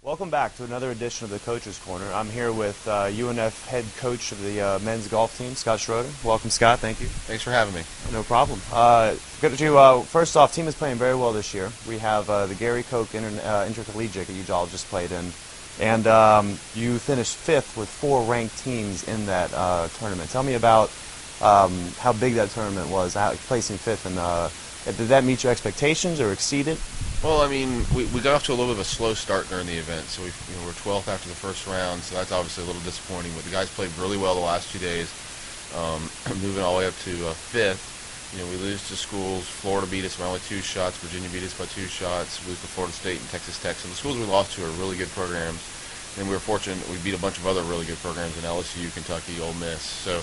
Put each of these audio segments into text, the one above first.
Welcome back to another edition of the Coach's Corner. I'm here with UNF head coach of the men's golf team, Scott Schroeder. Welcome, Scott. Thank you. Thanks for having me. No problem. Good to first off, team is playing very well this year. We have the Gary Koch Intercollegiate that you all just played in, and you finished fifth with 4 ranked teams in that tournament. Tell me about how big that tournament was, placing fifth, and did that meet your expectations or exceed it? Well, I mean, we got off to a little bit of a slow start during the event, so we're 12th after the first round, so that's obviously a little disappointing. But the guys played really well the last 2 days, moving all the way up to 5th. You know, we lose to schools. Florida beat us by only 2 shots. Virginia beat us by 2 shots. We lose to Florida State and Texas Tech. So the schools we lost to are really good programs, and we were fortunate we beat a bunch of other really good programs in LSU, Kentucky, Ole Miss. So,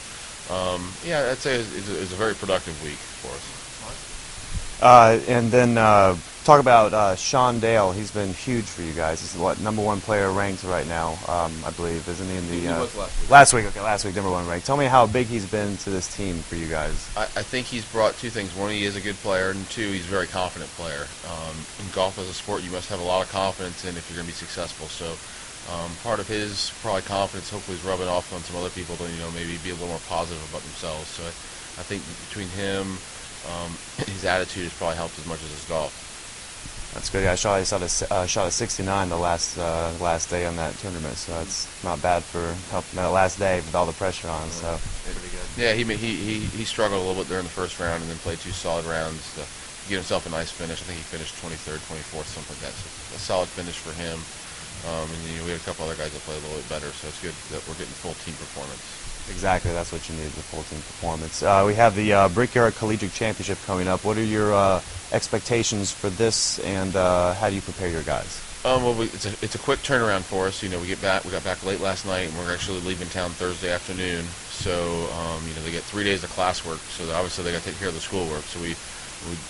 yeah, I'd say it was a very productive week for us. And then talk about Shawn Dale. He's been huge for you guys. He's what, #1 player ranked right now, I believe, isn't he? In the he was last week. Okay, last week #1 ranked. Tell me how big he's been to this team for you guys. I think he's brought 2 things. One, he is a good player, and 2, he's a very confident player. In golf as a sport, you must have a lot of confidence in if you're going to be successful. So part of his probably confidence, hopefully, is rubbing off on some other people to maybe be a little more positive about themselves. So I think between him. His attitude has probably helped as much as his golf. That's good. Yeah, I shot a 69 the last day on that tournament, so that's not bad for helping that last day with all the pressure on. So pretty good. Yeah, he struggled a little bit during the first round, and then played 2 solid rounds to get himself a nice finish. I think he finished 23rd, 24th, something like that. So a solid finish for him. And we had a couple other guys that played a little bit better, so it's good that we're getting full team performance. Exactly, that's what you need, the full team performance. We have the Brickyard Championship coming up. What are your expectations for this, and how do you prepare your guys? Well, it's a quick turnaround for us. We got back late last night, and we're actually leaving town Thursday afternoon. So they get 3 days of classwork, so obviously they got to take care of the schoolwork. So we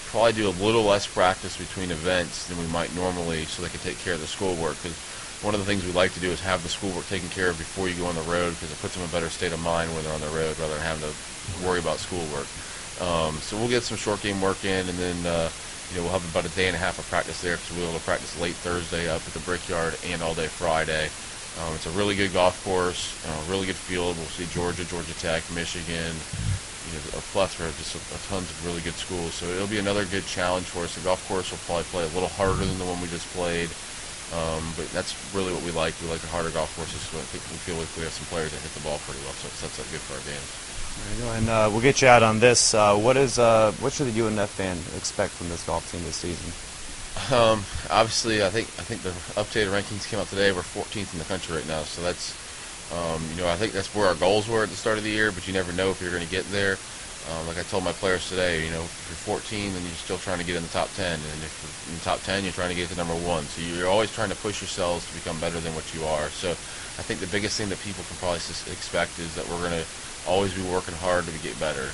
probably do a little less practice between events than we might normally, so they can take care of the schoolwork. Because one of the things we like to do is have the schoolwork taken care of before you go on the road, because it puts them in a better state of mind when they're on the road rather than having to worry about schoolwork. So we'll get some short game work in, and then we'll have about a day and a half of practice there, because we'll be able to practice late Thursday up at the Brickyard and all day Friday. It's a really good golf course, really good field. We'll see Georgia, Georgia Tech, Michigan, a plethora of just tons of really good schools. So it'll be another good challenge for us. The golf course will probably play a little harder than the one we just played. But that's really what we like. We like the harder golf courses, so I think we feel like we have some players that hit the ball pretty well, so that's good for our games. There you go. And we'll get you out on this. What should the UNF fan expect from this golf team this season? Obviously, I think the updated rankings came out today. We're 14th in the country right now, so that's I think that's where our goals were at the start of the year. But you never know if you're going to get there. Like I told my players today, if you're 14, then you're still trying to get in the top 10, and if you're in the top 10, you're trying to get to #1. So you're always trying to push yourselves to become better than what you are. So I think the biggest thing that people can probably expect is that we're going to always be working hard to get better.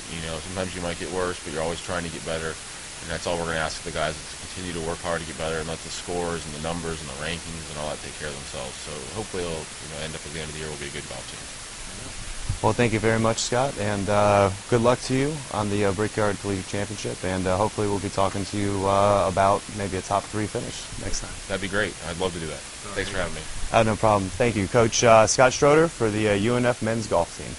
Sometimes you might get worse, but you're always trying to get better, and that's all we're going to ask of the guys, is to continue to work hard to get better and let the scores and the numbers and the rankings and all that take care of themselves. So hopefully it'll end up at the end of the year, we'll be a good golf team. Well, thank you very much, Scott, and good luck to you on the Brickyard Collegiate Championship, and hopefully we'll be talking to you about maybe a top 3 finish next time. That'd be great. I'd love to do that. Thanks for having me. No problem. Thank you, Coach Scott Schroeder for the UNF men's golf team.